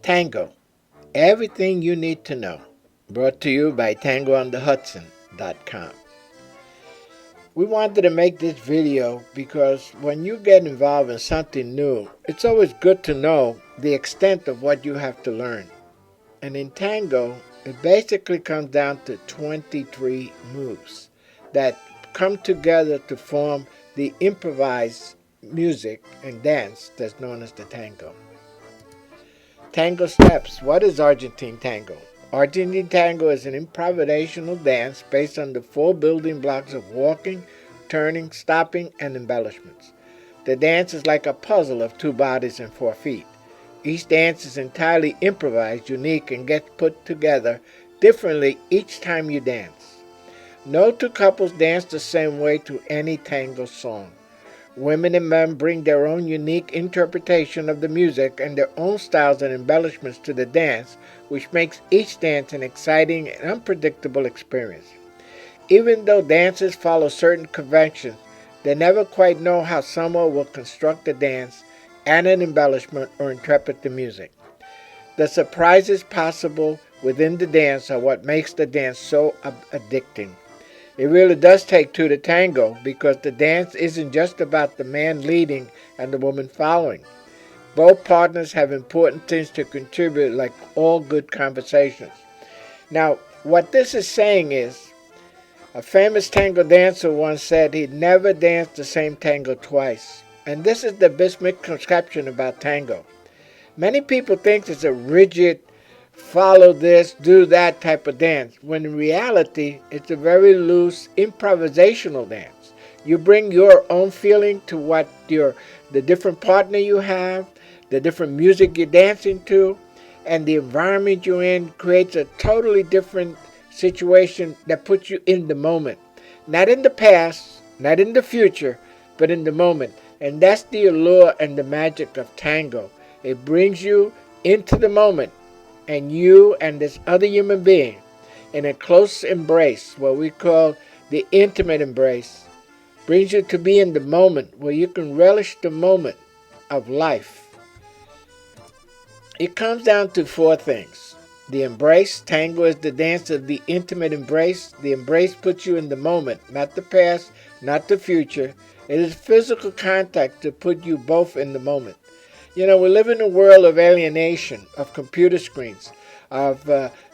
Tango, everything you need to know. Brought to you by tangoonthehudson.com. We wanted to make this video because when you get involved in something new, it's always good to know the extent of what you have to learn. And in tango, it basically comes down to 23 moves that come together to form the improvised music and dance that's known as the tango. Tango steps. What is Argentine tango? Argentine tango is an improvisational dance based on the four building blocks of walking, turning, stopping, and embellishments. The dance is like a puzzle of two bodies and 4 feet. Each dance is entirely improvised, unique, and gets put together differently each time you dance. No two couples dance the same way to any tango song. Women and men bring their own unique interpretation of the music and their own styles and embellishments to the dance, which makes each dance an exciting and unpredictable experience. Even though dancers follow certain conventions, they never quite know how someone will construct a dance and an embellishment or interpret the music. The surprises possible within the dance are what makes the dance so addicting. It really does take two to tango because the dance isn't just about the man leading and the woman following. Both partners have important things to contribute, like all good conversations. Now, what this is saying is, a famous tango dancer once said he'd never danced the same tango twice. And this is the best misconception about tango. Many people think it's a rigid, follow this, do that type of dance, when in reality, it's a very loose improvisational dance. You bring your own feeling to the different partner you have, the different music you're dancing to, and the environment you're in creates a totally different situation that puts you in the moment. Not in the past, not in the future, but in the moment. And that's the allure and the magic of tango. It brings you into the moment, and you and this other human being in a close embrace, what we call the intimate embrace, brings you to be in the moment where you can relish the moment of life. It comes down to four things. The embrace. Tango is the dance of the intimate embrace. The embrace puts you in the moment, not the past, not the future. It is physical contact to put you both in the moment. You know, we live in a world of alienation, of computer screens, of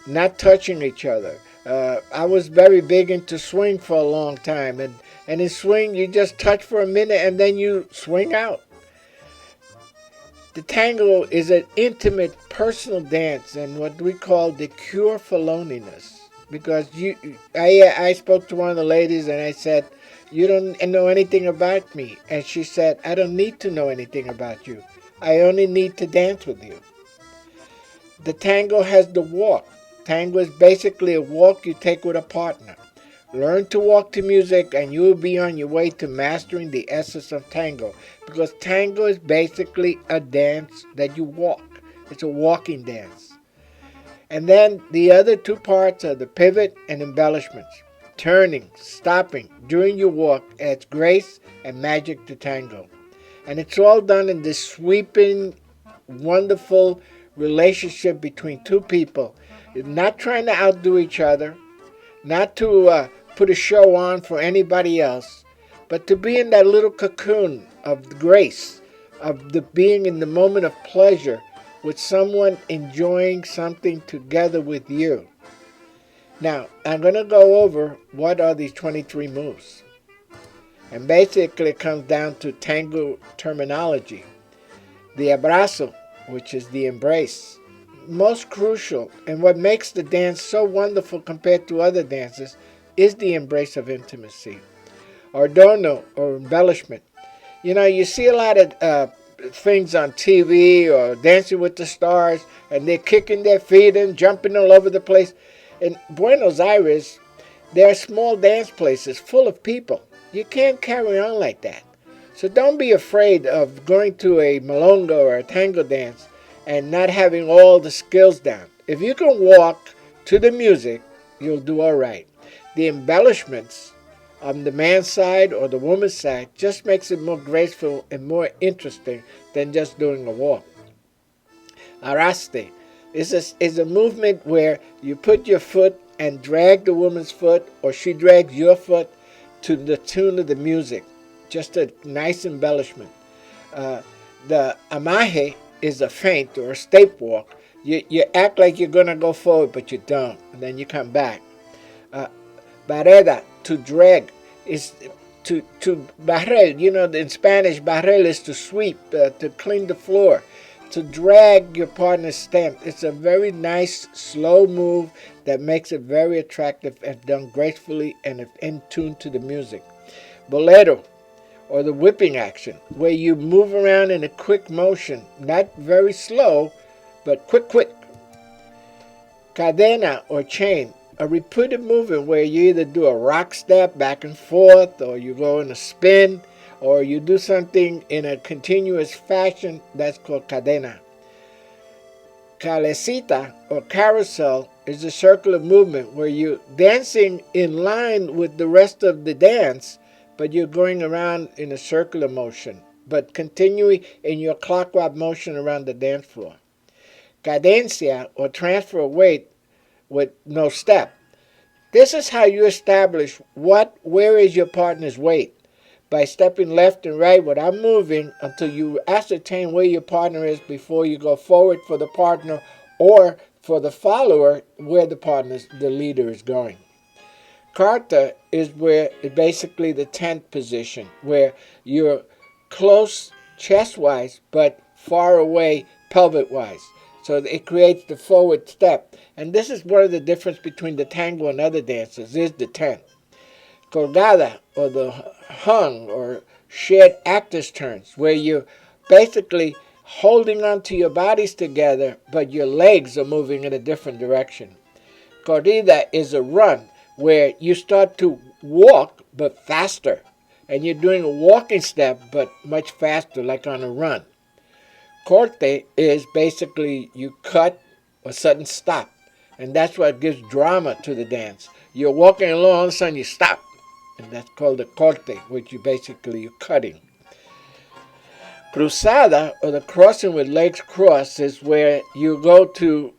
not touching each other. I was very big into swing for a long time, and in swing you just touch for a minute and then you swing out. The tango is an intimate, personal dance and what we call the cure for loneliness. Because I spoke to one of the ladies and I said, "You don't know anything about me." And she said, "I don't need to know anything about you. I only need to dance with you." The tango has the walk. Tango is basically a walk you take with a partner. Learn to walk to music and you will be on your way to mastering the essence of tango. Because tango is basically a dance that you walk. It's a walking dance. And then the other two parts are the pivot and embellishments. Turning, stopping during your walk adds grace and magic to tango. And it's all done in this sweeping, wonderful relationship between two people. Not trying to outdo each other, not to put a show on for anybody else, but to be in that little cocoon of grace, of the being in the moment of pleasure with someone enjoying something together with you. Now, I'm going to go over what are these 23 moves. And basically it comes down to tango terminology. The abrazo, which is the embrace. Most crucial, and what makes the dance so wonderful compared to other dances, is the embrace of intimacy. Adorno, or embellishment. You know, you see a lot of things on TV or Dancing with the Stars, and they're kicking their feet and jumping all over the place. In Buenos Aires, there are small dance places full of people. You can't carry on like that. So don't be afraid of going to a milonga or a tango dance and not having all the skills down. If you can walk to the music, you'll do all right. The embellishments on the man's side or the woman's side just makes it more graceful and more interesting than just doing a walk. Arraste. It's a movement where you put your foot and drag the woman's foot, or she drags your foot to the tune of the music. Just a nice embellishment. Uh, the amaje is a feint or a step walk. You act like you're going to go forward, but you don't, and then you come back. Uh, barrera, to drag, is to barrer. In Spanish, barrer is to sweep, to clean the floor, to drag your partner's stem. It's a very nice, slow move that makes it very attractive if done gracefully and if in tune to the music. Bolero, or the whipping action, where you move around in a quick motion, not very slow, but quick. Cadena, or chain, a repeated movement where you either do a rock step back and forth, or you go in a spin, or you do something in a continuous fashion. That's called cadena. Calecita, or carousel, is a circular movement where you're dancing in line with the rest of the dance, but you're going around in a circular motion, but continuing in your clockwise motion around the dance floor. Cadencia, or transfer of weight with no step. This is how you establish where is your partner's weight, by stepping left and right without moving until you ascertain where your partner is before you go forward for the partner, or for the follower where the leader is going. Carta is where it's basically the 10th position, where you're close chest-wise but far away pelvic-wise. So it creates the forward step. And this is one of the difference between the tango and other dances, is the 10th. Colgada, or the hung or shared actors turns, where you're basically holding onto your bodies together, but your legs are moving in a different direction. Corrida is a run, where you start to walk but faster, and you're doing a walking step but much faster, like on a run. Corte is basically you cut or sudden stop, and that's what gives drama to the dance. You're walking along, all of a sudden you stop, and that's called a corte, which you're cutting. Cruzada, or the crossing with legs crossed, is where you go to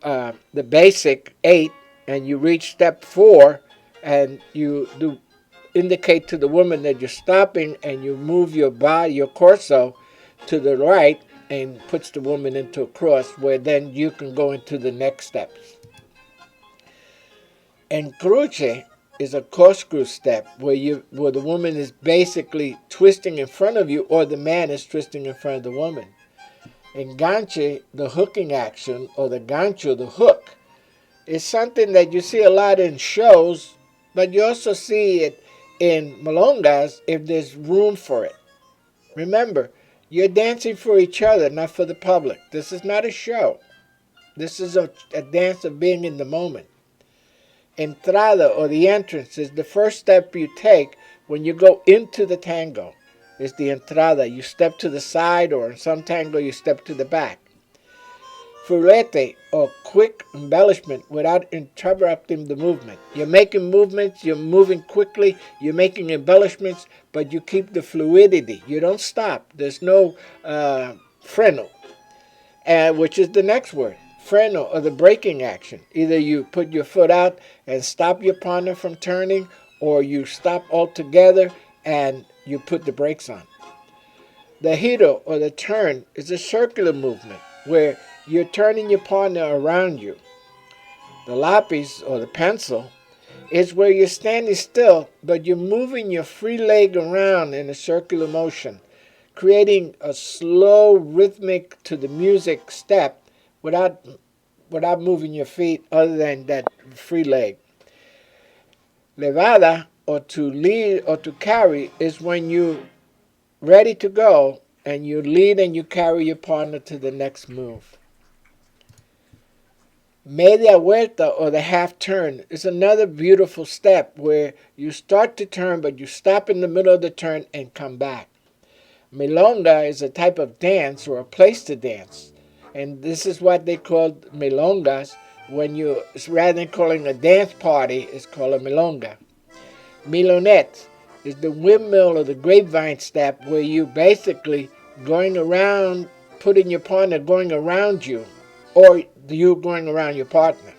the basic 8 and you reach step 4, and you do indicate to the woman that you're stopping, and you move your body, your torso, to the right, and puts the woman into a cross, where then you can go into the next steps. Encruce is a corkscrew step, where the woman is basically twisting in front of you, or the man is twisting in front of the woman. Enganche, the hooking action, or the gancho, the hook, is something that you see a lot in shows, but you also see it in milongas if there's room for it. Remember, you're dancing for each other, not for the public. This is not a show. This is a dance of being in the moment. Entrada, or the entrance, is the first step you take when you go into the tango. It's the entrada. You step to the side, or in some tango you step to the back. Furete, or quick embellishment without interrupting the movement. You're making movements, you're moving quickly, you're making embellishments, but you keep the fluidity. You don't stop. There's no freno, which is the next word. Freno, or the braking action. Either you put your foot out and stop your partner from turning, or you stop altogether and you put the brakes on. The giro, or the turn, is a circular movement where you're turning your partner around you. The lapis, or the pencil, is where you're standing still, but you're moving your free leg around in a circular motion, creating a slow, rhythmic to the music step without moving your feet other than that free leg. Levada, or to lead or to carry, is when you're ready to go and you lead and you carry your partner to the next move. Media vuelta, or the half turn, is another beautiful step where you start to turn but you stop in the middle of the turn and come back. Milonga is a type of dance, or a place to dance, and this is what they call milongas. When you, rather than calling a dance party, it's called a milonga. Milonette is the windmill or the grapevine step, where you basically going around, putting your partner going around you, or you going around your partner.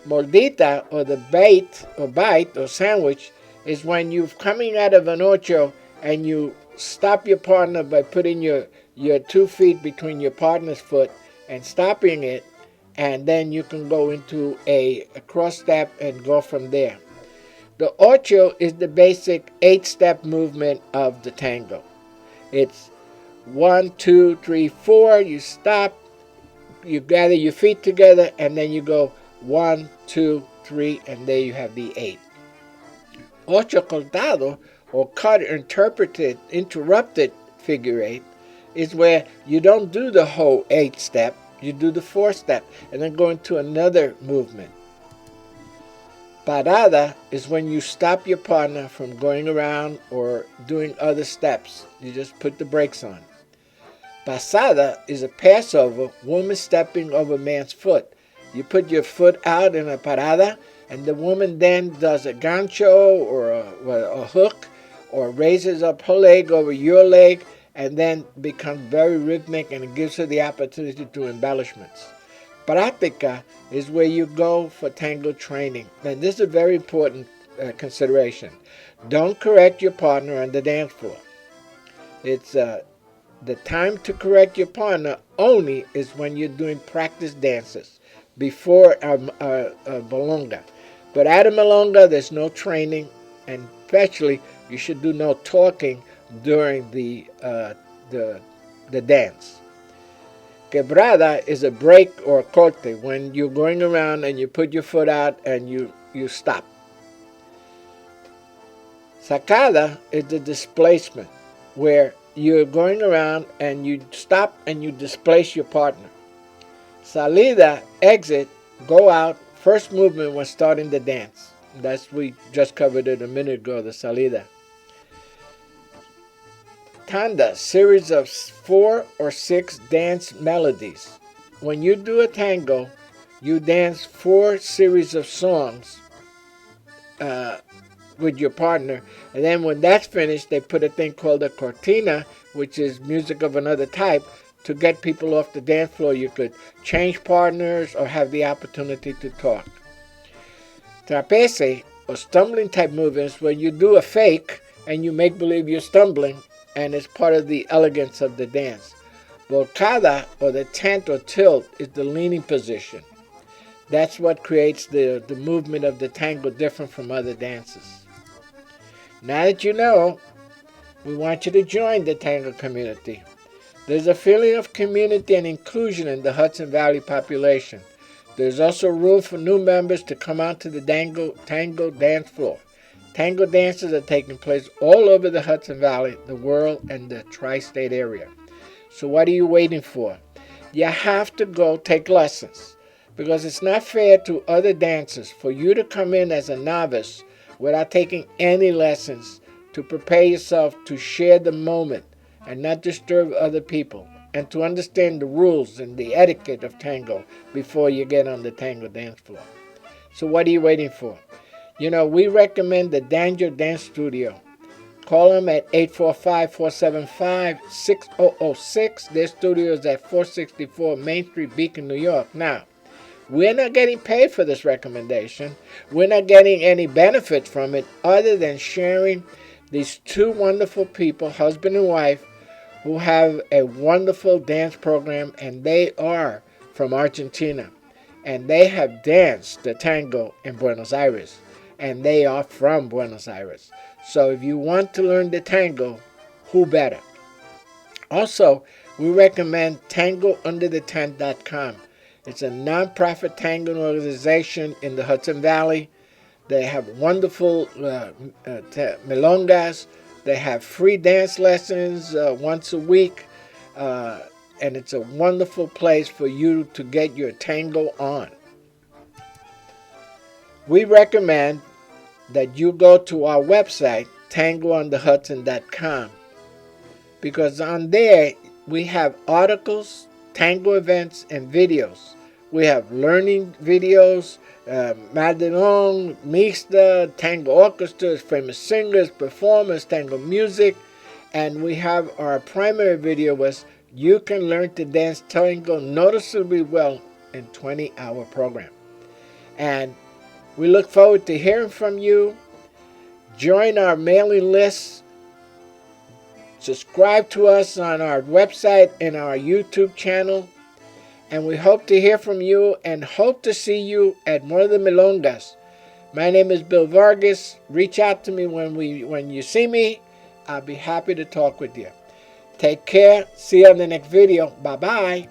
Mordita, or the bite or sandwich, is when you're coming out of an ocho and you stop your partner by putting your 2 feet between your partner's foot and stopping it, and then you can go into a cross step and go from there. The ocho is the basic 8-step movement of the tango. It's 1, 2, 3, 4. You stop, you gather your feet together, and then you go 1, 2, 3, and there you have the 8. Ocho cortado, or cut, interrupted figure 8, is where you don't do the whole 8-step, you do the 4-step, and then go into another movement. Parada is when you stop your partner from going around or doing other steps. You just put the brakes on. Pasada is a passover, woman stepping over man's foot. You put your foot out in a parada, and the woman then does a gancho or a hook, or raises up her leg over your leg, and then becomes very rhythmic, and it gives her the opportunity to do embellishments. Práctica is where you go for tango training. And this is a very important consideration. Don't correct your partner on the dance floor. It's the time to correct your partner only is when you're doing practice dances before a milonga. But at a milonga, there's no training, and especially you should do no talking during the dance. Quebrada is a break or a corte, when you're going around and you put your foot out and you stop. Sacada is the displacement, where you're going around and you stop and you displace your partner. Salida, exit, go out, first movement when starting the dance. We just covered it a minute ago, the salida. Tanda, series of 4 or 6 dance melodies. When you do a tango, you dance 4 series of songs with your partner, and then when that's finished, they put a thing called a cortina, which is music of another type, to get people off the dance floor. You could change partners or have the opportunity to talk. Trapeze, or stumbling type movements, where you do a fake and you make believe you're stumbling, and it's part of the elegance of the dance. Volcada, or the tent or tilt, is the leaning position. That's what creates the movement of the tango different from other dances. Now that you know, we want you to join the tango community. There's a feeling of community and inclusion in the Hudson Valley population. There's also room for new members to come out to the tango dance floor. Tango dances are taking place all over the Hudson Valley, the world, and the tri-state area. So what are you waiting for? You have to go take lessons, because it's not fair to other dancers for you to come in as a novice without taking any lessons to prepare yourself to share the moment and not disturb other people, and to understand the rules and the etiquette of tango before you get on the tango dance floor. So what are you waiting for? You know, we recommend the Danger Dance Studio. Call them at 845-475-6006. Their studio is at 464 Main Street, Beacon, New York. Now, we're not getting paid for this recommendation. We're not getting any benefit from it other than sharing these two wonderful people, husband and wife, who have a wonderful dance program, and they are from Argentina. And they have danced the tango in Buenos Aires. And they are from Buenos Aires. So if you want to learn the tango, who better? Also, we recommend tangounderthetent.com. It's a non-profit tango organization in the Hudson Valley. They have wonderful milongas. They have free dance lessons once a week. And it's a wonderful place for you to get your tango on. We recommend that you go to our website, tangoonthehudson.com, because on there we have articles, tango events, and videos. We have learning videos, Madrinon, Mixta, tango orchestras, famous singers, performers, tango music, and we have our primary video was you can learn to dance tango noticeably well in 20-hour program. And we look forward to hearing from you. Join our mailing list. Subscribe to us on our website and our YouTube channel. And we hope to hear from you and hope to see you at one of the milongas. My name is Bill Vargas. Reach out to me when you see me. I'll be happy to talk with you. Take care. See you on the next video. Bye-bye.